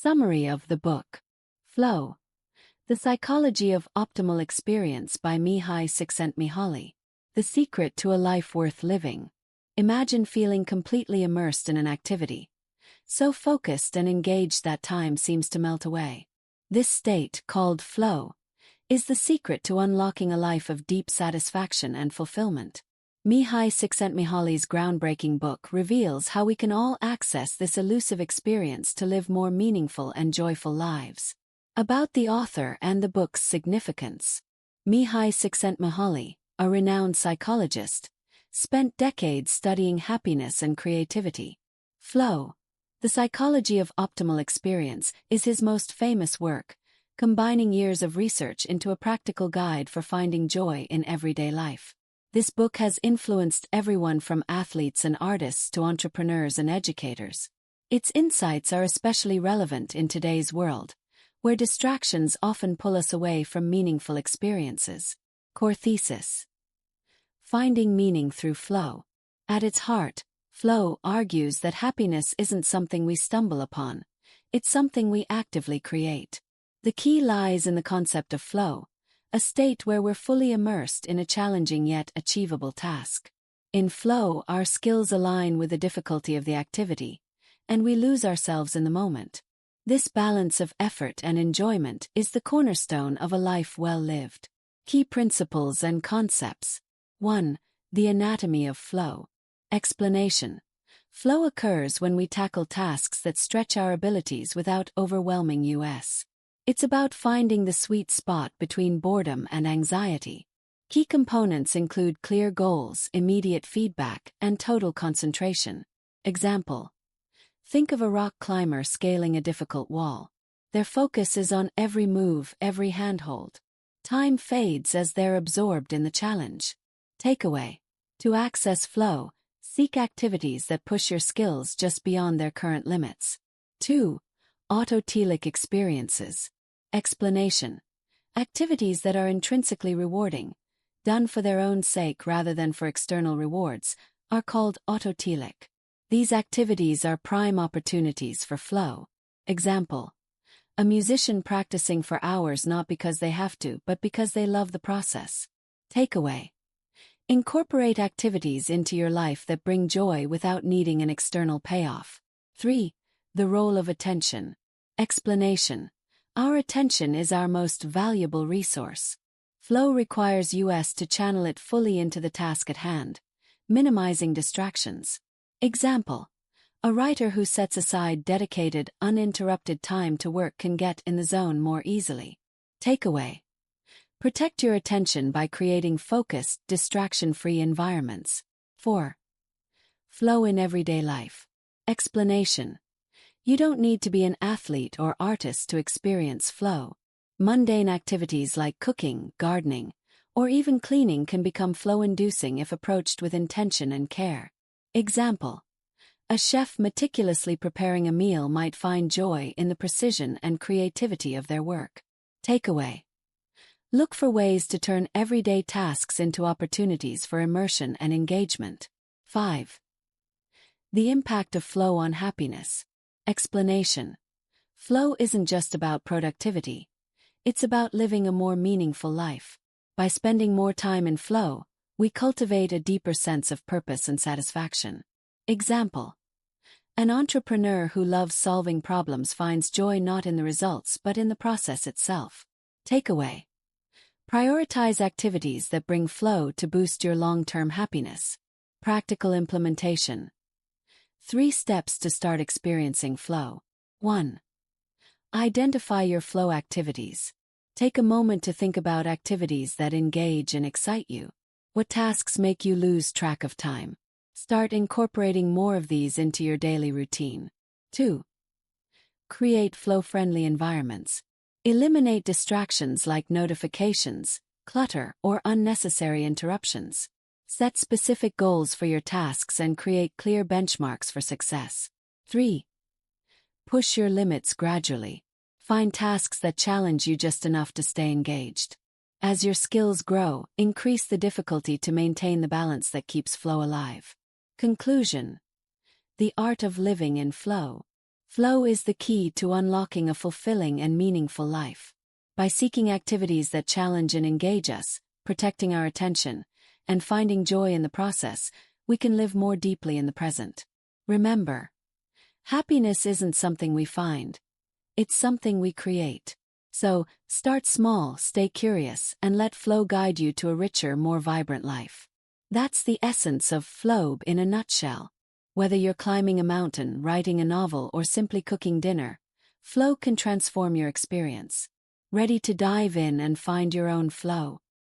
Summary of the book. Flow. The Psychology of Optimal Experience by Mihaly Csikszentmihalyi. The Secret to a Life Worth Living. Imagine feeling completely immersed in an activity, so focused and engaged that time seems to melt away. This state, called flow, is the secret to unlocking a life of deep satisfaction and fulfillment. Mihaly Csikszentmihalyi's groundbreaking book reveals how we can all access this elusive experience to live more meaningful and joyful lives. About the author and the book's significance. Mihaly Csikszentmihalyi, a renowned psychologist, spent decades studying happiness and creativity. Flow, The Psychology of Optimal Experience, is his most famous work, combining years of research into a practical guide for finding joy in everyday life. This book has influenced everyone from athletes and artists to entrepreneurs and educators. Its insights are especially relevant in today's world, where distractions often pull us away from meaningful experiences. Core thesis: finding meaning through flow. At its heart, flow argues that happiness isn't something we stumble upon, it's something we actively create. The key lies in the concept of flow, a state where we're fully immersed in a challenging yet achievable task. In flow, our skills align with the difficulty of the activity, and we lose ourselves in the moment. This balance of effort and enjoyment is the cornerstone of a life well lived. Key principles and concepts. 1. The anatomy of flow. Explanation. Flow occurs when we tackle tasks that stretch our abilities without overwhelming us. It's about finding the sweet spot between boredom and anxiety. Key components include clear goals, immediate feedback, and total concentration. Example: think of a rock climber scaling a difficult wall. Their focus is on every move, every handhold. Time fades as they're absorbed in the challenge. Takeaway: to access flow, seek activities that push your skills just beyond their current limits. 2. Autotelic experiences. Explanation. Activities that are intrinsically rewarding, done for their own sake rather than for external rewards, are called autotelic. These activities are prime opportunities for flow. Example: a musician practicing for hours not because they have to, but because they love the process. Takeaway: incorporate activities into your life that bring joy without needing an external payoff. 3. The role of attention. Explanation. Our attention is our most valuable resource. Flow requires us to channel it fully into the task at hand, minimizing distractions. Example: a writer who sets aside dedicated, uninterrupted time to work can get in the zone more easily. Takeaway: protect your attention by creating focused, distraction-free environments. 4. Flow in everyday life. Explanation. You don't need to be an athlete or artist to experience flow. Mundane activities like cooking, gardening, or even cleaning can become flow-inducing if approached with intention and care. Example: a chef meticulously preparing a meal might find joy in the precision and creativity of their work. Takeaway: look for ways to turn everyday tasks into opportunities for immersion and engagement. 5. The impact of flow on happiness. Explanation. Flow isn't just about productivity. It's about living a more meaningful life. By spending more time in flow, we cultivate a deeper sense of purpose and satisfaction. Example: an entrepreneur who loves solving problems finds joy not in the results but in the process itself. Takeaway: prioritize activities that bring flow to boost your long-term happiness. Practical implementation. 3 steps to start experiencing flow. 1. Identify your flow activities. Take a moment to think about activities that engage and excite you. What tasks make you lose track of time? Start incorporating more of these into your daily routine. 2. Create flow-friendly environments. Eliminate distractions like notifications, clutter, or unnecessary interruptions. Set specific goals for your tasks and create clear benchmarks for success. 3. Push your limits gradually. Find tasks that challenge you just enough to stay engaged. As your skills grow, increase the difficulty to maintain the balance that keeps flow alive. Conclusion. The art of living in flow. Flow is the key to unlocking a fulfilling and meaningful life. By seeking activities that challenge and engage us, protecting our attention, and finding joy in the process, we can live more deeply in the present. Remember, happiness isn't something we find. It's something we create. So, start small, stay curious, and let flow guide you to a richer, more vibrant life. That's the essence of flow in a nutshell. Whether you're climbing a mountain, writing a novel, or simply cooking dinner, flow can transform your experience. Ready to dive in and find your own flow?